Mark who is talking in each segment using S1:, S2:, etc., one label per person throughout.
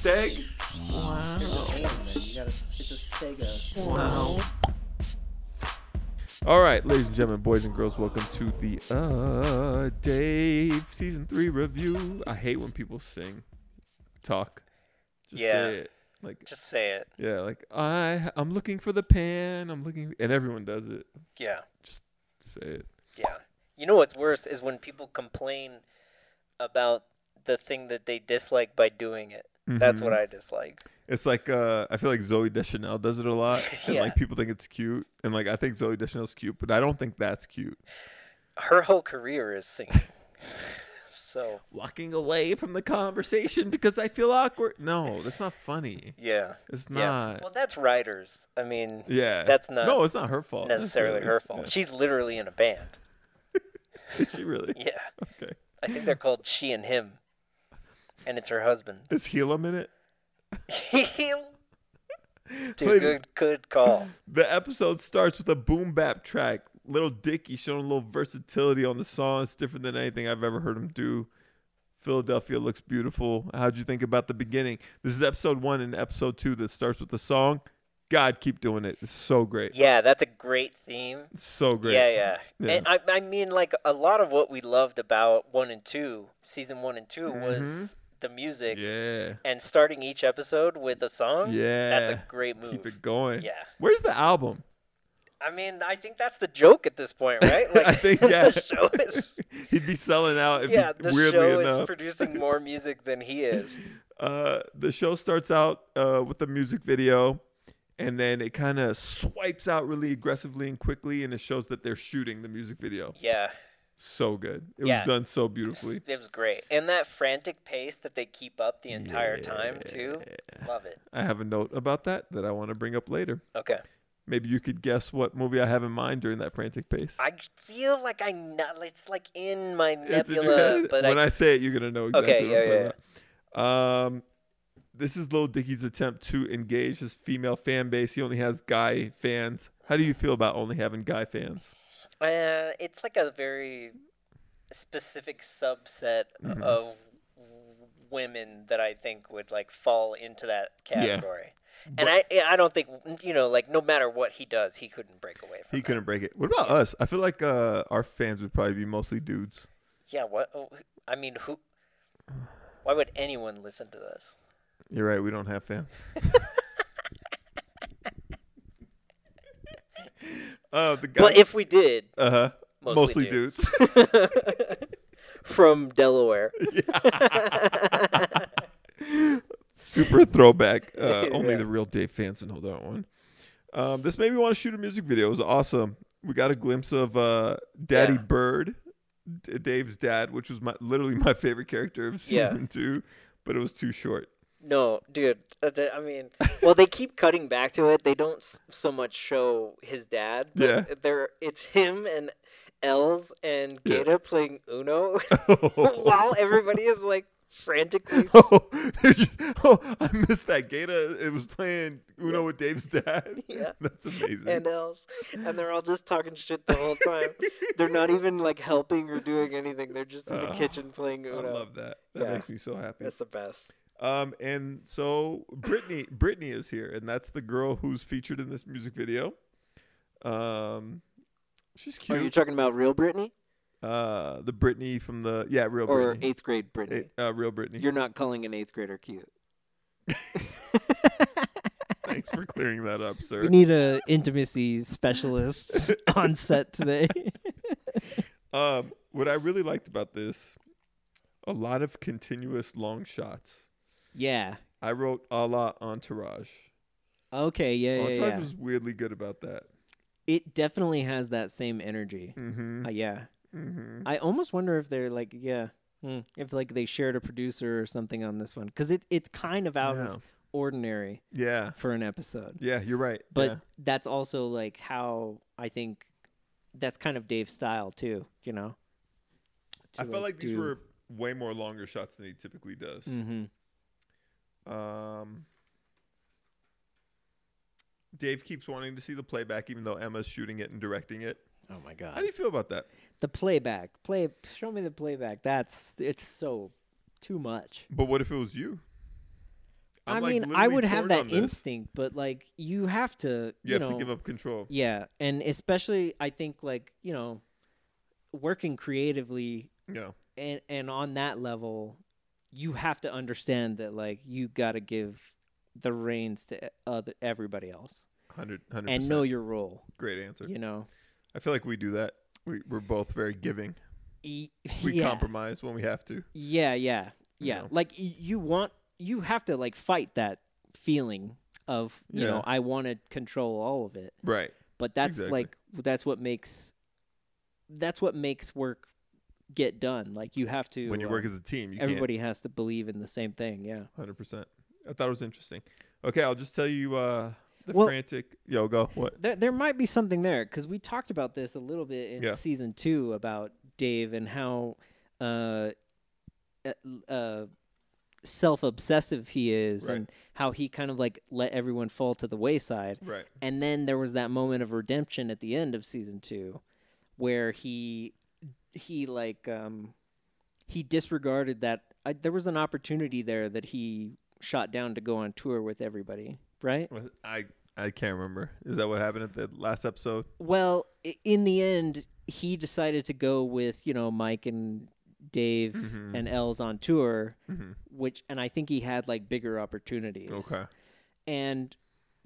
S1: steg.
S2: There's
S1: Wow.
S2: a name, man. It's a stega.
S1: Wow. All right, ladies and gentlemen, boys and girls, welcome to the Dave Season 3 review. I hate when people sing, talk. Just say it.
S3: Just say it.
S1: Yeah, like, I'm looking for the pan. And everyone does it.
S3: Yeah.
S1: Just say it.
S3: Yeah. You know what's worse is when people complain about the thing that they dislike by doing it. Mm-hmm. That's what I dislike.
S1: It's like I feel like Zooey Deschanel does it a lot, and like people think it's cute, and like I think Zooey Deschanel's cute, but I don't think that's cute.
S3: Her whole career is singing. So
S1: walking away from the conversation because I feel awkward. No, that's not funny.
S3: Yeah,
S1: it's not.
S3: Well, that's writers. I mean,
S1: that's not. No, it's not her fault.
S3: Necessarily her fault. Yeah. She's literally in a band.
S1: Is she really?
S3: Yeah.
S1: Okay.
S3: I think they're called She and Him, and it's her husband.
S1: Is Helium in it?
S3: Dude, good call.
S1: The episode starts with a boom bap track. Lil Dicky showing a little versatility on the song. It's different than anything I've ever heard him do. Philadelphia looks beautiful. How'd you think about the beginning? This is episode 1 and episode 2 that starts with the song. God, keep doing it. It's so great.
S3: Yeah, that's a great theme.
S1: It's so great.
S3: Yeah. And I mean, like, a lot of what we loved about 1 and 2, season 1 and 2, was the music.
S1: Yeah.
S3: And starting each episode with a song.
S1: Yeah.
S3: That's a great move.
S1: Keep it going.
S3: Yeah.
S1: Where's the album?
S3: I mean, I think that's the joke at this point, right? Like,
S1: I think, yeah.
S3: The show is...
S1: He'd be selling out if
S3: the
S1: weirdly
S3: show
S1: enough.
S3: is producing more music than he is.
S1: The show starts out with the music video, and then it kind of swipes out really aggressively and quickly, and it shows that they're shooting the music video.
S3: Yeah.
S1: So good. It was done so beautifully.
S3: It was great. And that frantic pace that they keep up the entire time, too. Love it.
S1: I have a note about that I want to bring up later.
S3: Okay.
S1: Maybe you could guess what movie I have in mind during that frantic pace.
S3: I feel like I know. It's like in my nebula.
S1: But when I say it, you're going to know exactly what I'm talking about. This is Lil Dicky's attempt to engage his female fan base. He only has guy fans. How do you feel about only having guy fans?
S3: It's like a very specific subset of women that I think would like fall into that category. Yeah. And I don't think, like no matter what he does, he couldn't break away from it.
S1: He couldn't break it. What about us? I feel like our fans would probably be mostly dudes.
S3: Yeah, what? I mean, who? Why would anyone listen to this?
S1: You're right. We don't have fans.
S3: But if we did,
S1: mostly dudes.
S3: From Delaware.
S1: Super throwback. Only the real Dave fans know that one. This made me want to shoot a music video. It was awesome. We got a glimpse of Daddy Bird, Dave's dad, which was literally my favorite character of season 2, but it was too short.
S3: No, dude. I mean, well, they keep cutting back to it. They don't so much show his dad. But it's him and Els and Gaeta playing Uno while everybody is like frantically.
S1: I missed that. Gaeta, it was playing Uno with Dave's dad.
S3: Yeah.
S1: That's amazing.
S3: And Els. And they're all just talking shit the whole time. They're not even like helping or doing anything. They're just in the kitchen playing Uno.
S1: I love that. That makes me so happy.
S3: That's the best.
S1: And so Brittany is here, and that's the girl who's featured in this music video. She's cute.
S3: Are you talking about real Brittany?
S1: The Brittany from the real
S3: or
S1: Brittany.
S3: 8th grade Brittany.
S1: Real Brittany.
S3: You're not calling an 8th grader cute.
S1: Thanks for clearing that up, sir.
S2: We need a intimacy specialist on set today.
S1: What I really liked about this, a lot of continuous long shots.
S2: Yeah.
S1: I wrote a la Entourage.
S2: Okay,
S1: Entourage was weirdly good about that.
S2: It definitely has that same energy.
S1: Mm-hmm.
S2: Mm-hmm. I almost wonder if they're like, if like they shared a producer or something on this one, because it's kind of out of ordinary.
S1: Yeah.
S2: For an episode.
S1: Yeah, you're right.
S2: But that's also like how I think that's kind of Dave's style too.
S1: I felt like these were way more longer shots than he typically does.
S2: Mm-hmm.
S1: Dave keeps wanting to see the playback, even though Emma's shooting it and directing it.
S2: Oh my God!
S1: How do you feel about that?
S2: The playback, show me the playback. It's so too much.
S1: But what if it was you? I'm
S2: I mean,
S1: like
S2: I
S1: literally
S2: would have
S1: torn
S2: that
S1: on this.
S2: instinct, but like you have to,
S1: You
S2: you
S1: have
S2: know,
S1: to give up control.
S2: Yeah, and especially I think like working creatively,
S1: Yeah.
S2: and on that level, you have to understand that like you got to give the reins to everybody else
S1: 100%.
S2: and know your role.
S1: Great answer.
S2: You know,
S1: I feel like we do that. We're both very giving. We
S2: yeah.
S1: compromise when we have to.
S2: Yeah.
S1: You know?
S2: Like you have to like fight that feeling of you know I want to control all of it.
S1: Right.
S2: But that's like that's what makes work get done. Like you have to
S1: when you work as a team,
S2: everybody has to believe in the same thing. Yeah.
S1: 100%. I thought it was interesting. Okay, I'll just tell you the frantic. Yo, go. What?
S2: There might be something there because we talked about this a little bit in season 2 about Dave and how self-obsessive he is, and how he kind of like let everyone fall to the wayside.
S1: Right.
S2: And then there was that moment of redemption at the end of season 2 where he disregarded that there was an opportunity there that he shot down to go on tour with everybody, right?
S1: I can't remember. Is that what happened at the last episode?
S2: Well, in the end, he decided to go with, Mike and Dave and Els on tour, and I think he had like bigger opportunities.
S1: Okay.
S2: And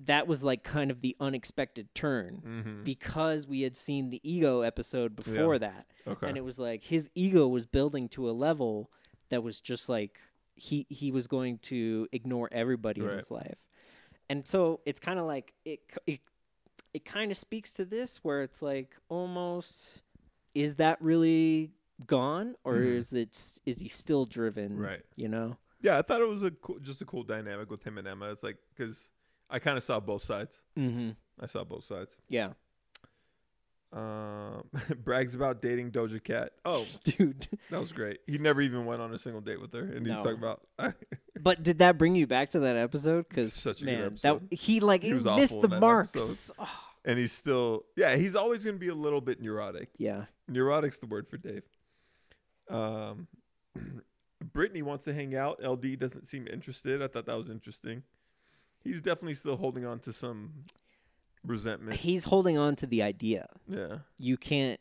S2: that was like kind of the unexpected turn because we had seen the ego episode before that.
S1: Okay.
S2: And it was like his ego was building to a level that was just like he was going to ignore everybody in his life. And so it's kind of like it kind of speaks to this where it's like almost, is that really gone or is he still driven?
S1: Right.
S2: Yeah,
S1: I thought it was just a cool dynamic with him and Emma. It's like, because I kind of saw both sides. I saw both sides.
S2: Yeah.
S1: Brags about dating Doja Cat. Oh,
S2: dude,
S1: that was great. He never even went on a single date with her, and he's talking about.
S2: But did that bring you back to that episode? Because
S1: such a
S2: man,
S1: good episode.
S2: He missed the marks.
S1: And he's still, he's always going to be a little bit neurotic.
S2: Yeah,
S1: neurotic's the word for Dave. Brittany wants to hang out. LD doesn't seem interested. I thought that was interesting. He's definitely still holding on to some resentment.
S2: He's holding on to the idea.
S1: Yeah.
S2: You can't.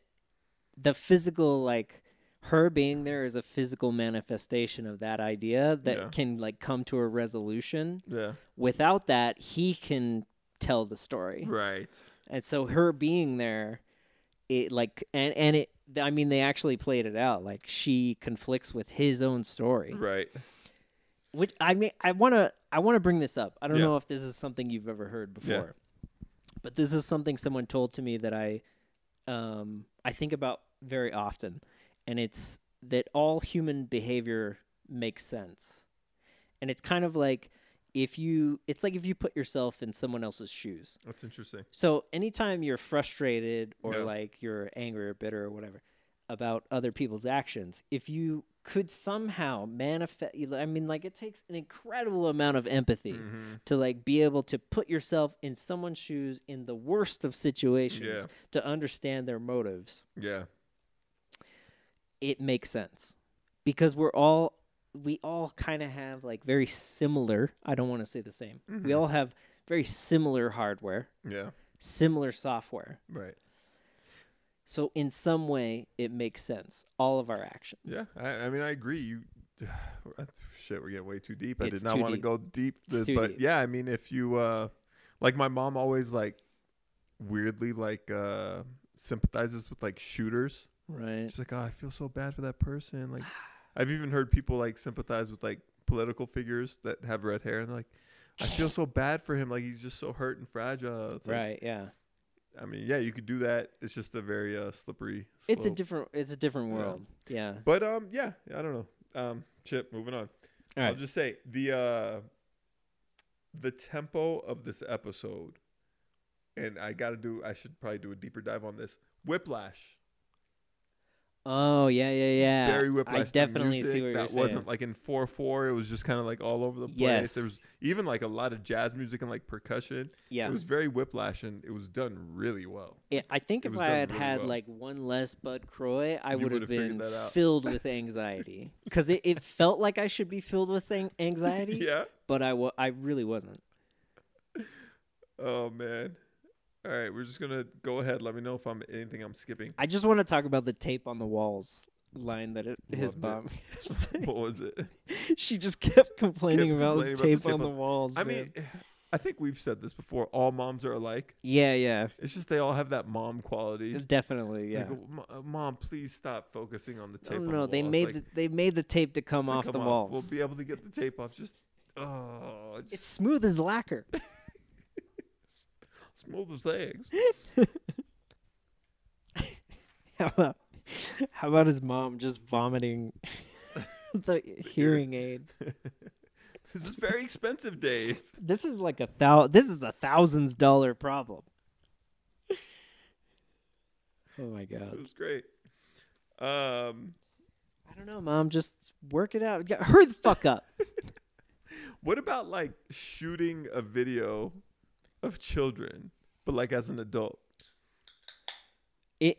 S2: The physical, like her being there, is a physical manifestation of that idea that can like come to a resolution.
S1: Yeah.
S2: Without that, he can tell the story.
S1: Right.
S2: And so her being there, it like and it. I mean, they actually played it out. Like she conflicts with his own story.
S1: Right.
S2: Which I mean, I wanna bring this up. I don't know if this is something you've ever heard before, but this is something someone told to me that I think about very often, and it's that all human behavior makes sense, and it's kind of like if you put yourself in someone else's shoes.
S1: That's interesting.
S2: So anytime you're frustrated or like you're angry or bitter or whatever about other people's actions, if you could somehow manifest, I mean, like it takes an incredible amount of empathy to like be able to put yourself in someone's shoes in the worst of situations to understand their motives.
S1: Yeah.
S2: It makes sense because we all kind of have like very similar, I don't want to say the same. We all have very similar hardware. Yeah. Similar software.
S1: Right.
S2: So in some way, it makes sense. All of our actions.
S1: Yeah, I mean, I agree. Shit, we're getting way too deep. I
S2: It's
S1: did not want to go deep, but
S2: deep.
S1: Yeah, I mean, if you like, my mom always like weirdly like sympathizes with like shooters.
S2: Right.
S1: She's like, oh, I feel so bad for that person. Like, I've even heard people like sympathize with like political figures that have red hair, and they're like, I feel so bad for him. Like, he's just so hurt and fragile. It's
S2: right.
S1: Like,
S2: yeah.
S1: I mean, yeah, you could do that. It's just a very slippery slope.
S2: It's a different world. Yeah.
S1: But yeah, I don't know. Chip, moving on.
S2: All right.
S1: I'll just say the tempo of this episode, and I should probably do a deeper dive on this. Whiplash.
S2: Oh yeah.
S1: Very Whiplash.
S2: I definitely
S1: music
S2: see what you're
S1: that
S2: saying.
S1: wasn't like in 4/4. It was just kind of like all over the place.
S2: Yes.
S1: There was even like a lot of jazz music and like percussion.
S2: Yeah.
S1: It was very Whiplash, and it was done really well.
S2: Yeah, I think
S1: It
S2: if
S1: was
S2: I
S1: done
S2: had
S1: really
S2: had
S1: well.
S2: like one less Bud Croy, I
S1: You
S2: would have
S1: would've figured
S2: been
S1: that out.
S2: filled with anxiety. Because it felt like I should be filled with anxiety,
S1: Yeah.
S2: but I really wasn't.
S1: Oh man. All right, we're just gonna go ahead. Let me know if I'm anything I'm skipping.
S2: I just want to talk about the tape on the walls line that his
S1: Loved
S2: mom.
S1: What was it?
S2: She just kept complaining
S1: Kept
S2: about
S1: complaining
S2: the
S1: about the
S2: tape
S1: tape
S2: on the
S1: on-
S2: walls.
S1: I
S2: man.
S1: mean, I think we've said this before. All moms are alike.
S2: Yeah,
S1: It's just they all have that mom quality.
S2: definitely, yeah.
S1: Like, Mom, please stop focusing on the tape.
S2: No,
S1: on the
S2: they
S1: walls.
S2: made
S1: Like,
S2: they made the tape to come
S1: to
S2: off
S1: come
S2: the
S1: off.
S2: walls.
S1: We'll be able to get the tape off. Just
S2: It's
S1: just
S2: smooth as lacquer.
S1: smooth as eggs.
S2: How about his mom just vomiting the hearing aid?
S1: This is very expensive, Dave.
S2: This is like this is $1,000s problem. Oh my
S1: It
S2: god.
S1: was great.
S2: I don't know, Mom. Just work it out. Hurry the fuck up.
S1: What about like shooting a video of children, but like as an adult?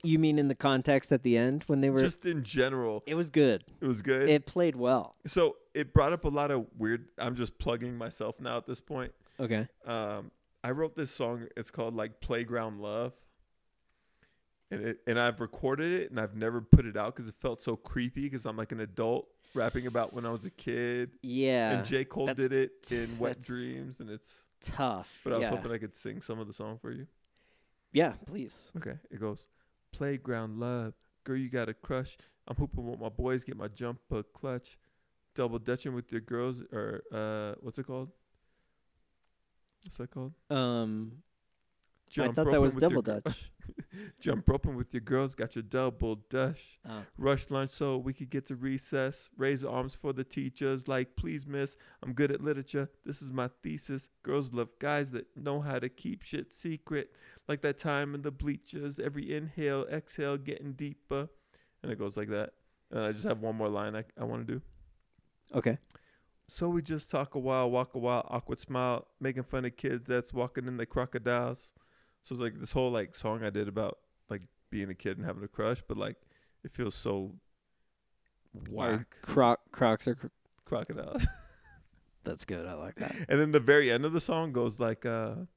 S2: You mean in the context at the end when they were?
S1: Just in general,
S2: It was good.
S1: it was good.
S2: It played well.
S1: So it brought up a lot of weird. I'm just plugging myself now at this point.
S2: Okay.
S1: I wrote this song. It's called like Playground Love, and I've recorded it and I've never put it out because it felt so creepy because I'm like an adult rapping about when I was a kid.
S2: Yeah.
S1: And J. Cole
S2: that's-
S1: did it in Wet
S2: that's
S1: Dreams, and it's.
S2: Tough.
S1: But I was
S2: yeah.
S1: hoping I could sing some of the song for you.
S2: Yeah, please.
S1: Okay, it goes. Playground love, girl, you got a crush. I'm hooping with my boys, get my jumper clutch. Double dutching with your girls, or what's it called? What's that called?
S2: I thought that
S1: roping
S2: was
S1: with your
S2: double
S1: gir-
S2: dutch.
S1: Jump roping with your girls, got your double dash.
S2: Oh.
S1: Rush lunch so we could get to recess. Raise arms for the teachers, like, please, miss, I'm good at literature. This is my thesis. Girls love guys that know how to keep shit secret. Like that time in the bleachers, every inhale, exhale, getting deeper. And it goes like that. And I just have one more line I want to do.
S2: Okay.
S1: So we just talk a while, walk a while, awkward smile, making fun of kids that's walking in the crocodiles. So it's like this whole like song I did about like being a kid and having a crush, but like it feels so whack.
S2: Crocs are.
S1: Crocodiles.
S2: That's good. I like that.
S1: And then the very end of the song goes like I'm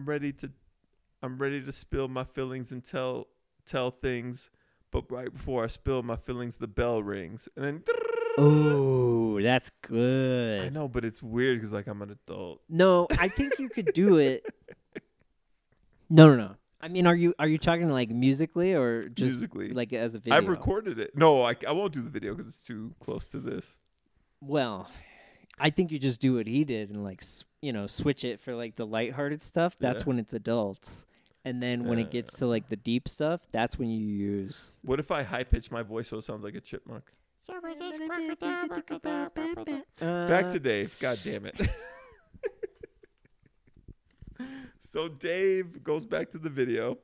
S1: ready to spill my feelings and tell things, but right before I spill my feelings the bell rings. And then
S2: Oh, that's
S1: I
S2: good.
S1: know, but it's weird because like I'm an adult.
S2: No, I think you could do it. No. I mean, are you talking like musically or just
S1: Musically.
S2: like as a video?
S1: I've recorded it. No, I won't do the video because it's too close to this.
S2: Well, I think you just do what he did and like switch it for like the lighthearted stuff. That's
S1: Yeah.
S2: when it's adults, and then when it gets to like the deep stuff, that's when you use.
S1: What if I high pitch my voice so it sounds like a chipmunk? Back to Dave. God damn it. So Dave goes back to the video,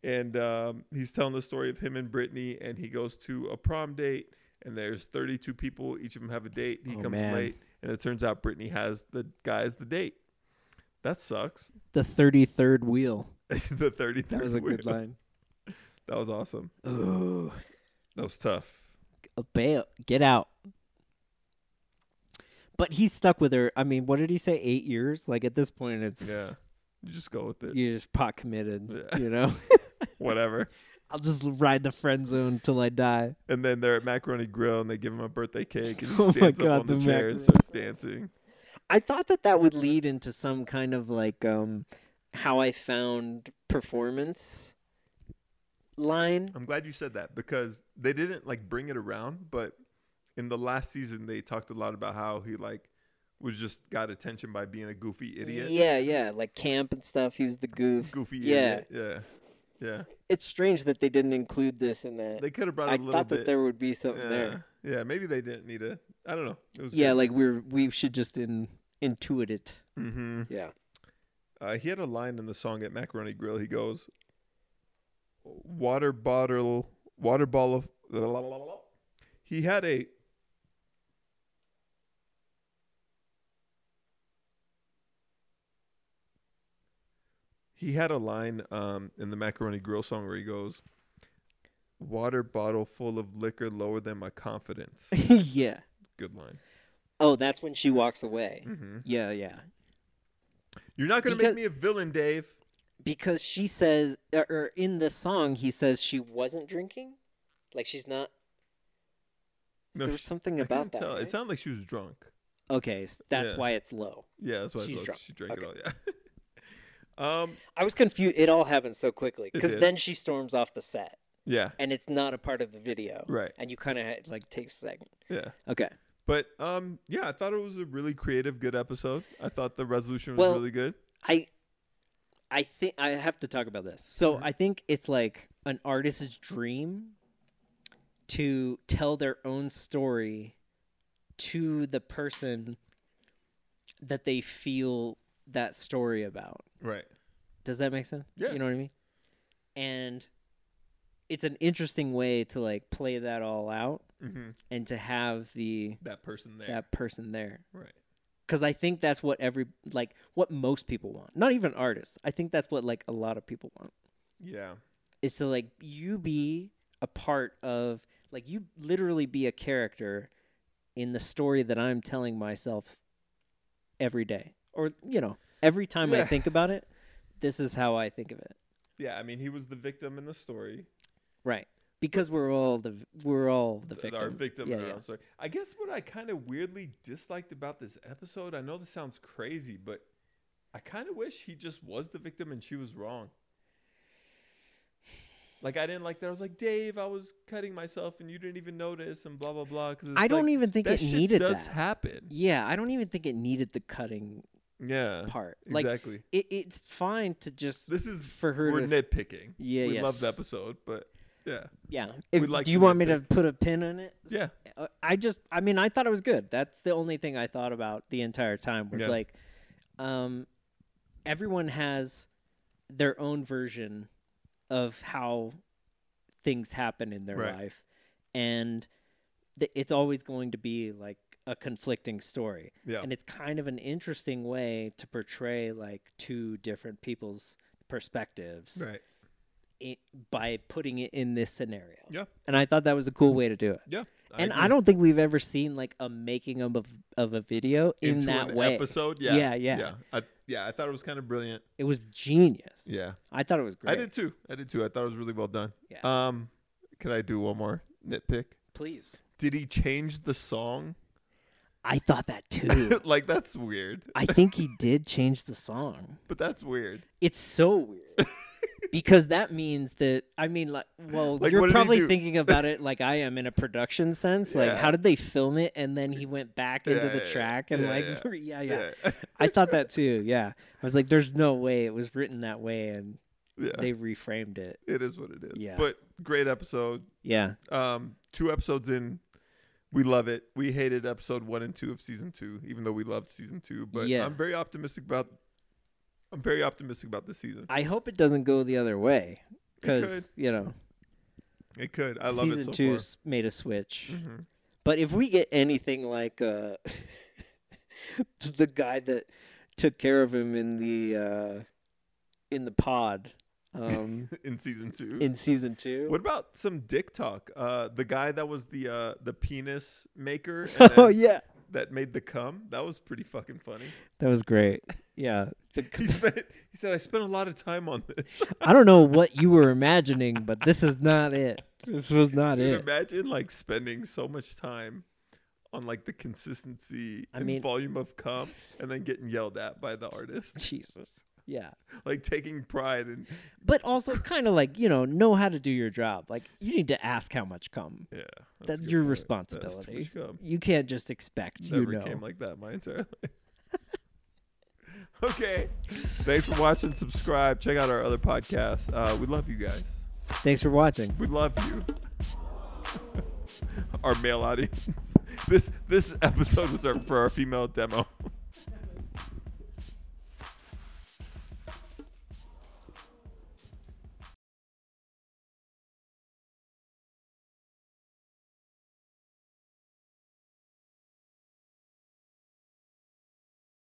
S1: and he's telling the story of him and Brittany, and he goes to a prom date, and there's 32 people. Each of them have a date. He comes
S2: man.
S1: late, and it turns out Brittany has the guy as the date. That sucks.
S2: The 33rd wheel.
S1: The 33rd
S2: That was a good
S1: wheel.
S2: line.
S1: That was awesome.
S2: Ooh,
S1: That was tough.
S2: bail, get out. But he's stuck with her. I mean, what did he say? 8 years? Like at this point, it's
S1: Yeah. You just go with it.
S2: you're just pot committed.
S1: Yeah.
S2: You know,
S1: Whatever.
S2: I'll just ride the friend zone till I die.
S1: And then they're at Macaroni Grill, and they give him a birthday cake, and he
S2: Oh my
S1: stands up
S2: God,
S1: on the
S2: the
S1: chair and
S2: macaroni.
S1: starts dancing.
S2: I thought that would lead into some kind of like how I found performance line.
S1: I'm glad you said that because they didn't like bring it around, but in the last season they talked a lot about how he like was just got attention by being a goofy idiot.
S2: Yeah, like camp and stuff. He was the goof.
S1: Goofy
S2: Yeah.
S1: idiot. Yeah.
S2: It's strange that they didn't include this in that.
S1: They could have brought
S2: I
S1: it a little
S2: thought
S1: bit.
S2: that there would be something
S1: yeah.
S2: there.
S1: Yeah, maybe they didn't need a I don't know. It was
S2: Yeah,
S1: good.
S2: like we should just intuit it.
S1: Mhm.
S2: Yeah.
S1: He had a line in the song at Macaroni Grill. He goes, water bottle of. He had a. He had a line in the Macaroni Grill song where he goes, "Water bottle full of liquor lower than my confidence."
S2: Yeah.
S1: Good line.
S2: Oh, that's when she walks away.
S1: Mm-hmm.
S2: Yeah.
S1: You're not going to make me a villain, Dave.
S2: Because she says, or in the song, he says she wasn't drinking. Like she's not.
S1: No,
S2: there was something
S1: I
S2: about
S1: couldn't
S2: that.
S1: tell.
S2: Right?
S1: It sounded like she was drunk.
S2: Okay, so that's why it's low.
S1: Yeah, that's why
S2: She's drunk.
S1: she drank
S2: Okay.
S1: it all. Yeah.
S2: I was confused. It all happened so quickly because
S1: did.
S2: then she storms off the set,
S1: Yeah.
S2: and it's not a part of the video.
S1: Right.
S2: And you kind of like takes a second.
S1: Yeah.
S2: Okay.
S1: But yeah, I thought it was a really creative, good episode. I thought the resolution was really good.
S2: I think I have to talk about this. So
S1: Mm-hmm.
S2: I think it's like an artist's dream to tell their own story to the person that they feel that story about.
S1: Right.
S2: Does that make sense?
S1: Yeah.
S2: You know what I mean? And it's an interesting way to like play that all out and to have
S1: that person there. Right.
S2: Because I think that's what what most people want. Not even artists. I think that's what like a lot of people want.
S1: Yeah.
S2: Is to like you be a part of, like you literally be a character in the story that I'm telling myself every day. Or, every time I think about it, this is how I think of it.
S1: Yeah, I mean, he was the victim in the story.
S2: Right. Because we're all the victim.
S1: Our victim
S2: Yeah,
S1: in our
S2: yeah.
S1: own story. I guess what I kind of weirdly disliked about this episode, I know this sounds crazy, but I kind of wish he just was the victim and she was wrong. Like, I didn't like that. I was like, Dave, I was cutting myself and you didn't even notice and blah, blah, blah. Cause
S2: I don't even think
S1: that
S2: it
S1: shit
S2: needed
S1: does
S2: that.
S1: happen.
S2: Yeah, I don't even think it needed the cutting part.
S1: Exactly.
S2: Like, it's fine to just
S1: This is
S2: for her
S1: we're
S2: to
S1: nitpicking.
S2: Yeah,
S1: we
S2: yes.
S1: love the episode, but yeah.
S2: Yeah.
S1: We'd like
S2: do you
S1: to
S2: want me
S1: nitpick.
S2: to put a pin in it?
S1: Yeah.
S2: I thought it was good. That's the only thing I thought about the entire time was like, everyone has their own version of how things happen in their life, and it's always going to be like a conflicting story.
S1: Yeah.
S2: And it's kind of an interesting way to portray like two different people's perspectives.
S1: Right.
S2: By putting it in this scenario.
S1: Yeah.
S2: And I thought that was a cool way to do it.
S1: Yeah.
S2: I don't think we've ever seen like a making of a video in
S1: Into
S2: that
S1: an
S2: way.
S1: episode. Yeah.
S2: Yeah.
S1: I thought it was kind of brilliant.
S2: It was genius.
S1: Yeah.
S2: I thought it was great.
S1: I did too. I thought it was really well done.
S2: Yeah.
S1: Can I do one more nitpick?
S2: Please.
S1: Did he change the song?
S2: I thought that too.
S1: Like, that's weird.
S2: I think he did change the song.
S1: But that's weird.
S2: It's so weird. Because that means that, like, well,
S1: Like, what
S2: you're
S1: did he
S2: probably
S1: do?
S2: thinking about it like I am in a production sense. Like,
S1: Yeah.
S2: how did they film it? And then he went back into the track and I thought that too. Yeah. I was like, there's no way it was written that way. And they reframed it.
S1: It is what it is.
S2: Yeah.
S1: But great episode.
S2: Yeah.
S1: 2 episodes in, we love it. We hated episode 1 and 2 of season 2, even though we loved season 2. But
S2: Yeah.
S1: I'm very optimistic about this season.
S2: I hope it doesn't go the other way. Because,
S1: It could. I love it
S2: season
S1: so
S2: 2
S1: far.
S2: made a switch.
S1: Mm-hmm.
S2: But if we get anything like the guy that took care of him in the pod
S1: In season 2.
S2: in season 2.
S1: What about some dick talk? The guy that was the penis maker and
S2: Oh
S1: then
S2: yeah,
S1: that made the cum. That was pretty fucking funny.
S2: that was great. Yeah,
S1: He said, I spent a lot of time on this.
S2: I don't know what you were imagining, but this is not it. This was not
S1: Dude,
S2: it.
S1: imagine like spending so much time on like the consistency and volume of cum and then getting yelled at by the artist.
S2: Jesus. Yeah.
S1: Like taking pride in.
S2: But also kind of like, know how to do your job. Like you need to ask how much cum.
S1: Yeah.
S2: That's
S1: a good
S2: your
S1: point.
S2: responsibility.
S1: That's too much cum.
S2: You can't just expect
S1: Never came like that my entire life. Okay. Thanks for watching. Subscribe. Check out our other podcasts. We love you guys.
S2: Thanks for watching.
S1: We love you. Our male audience. This episode was for our female demo.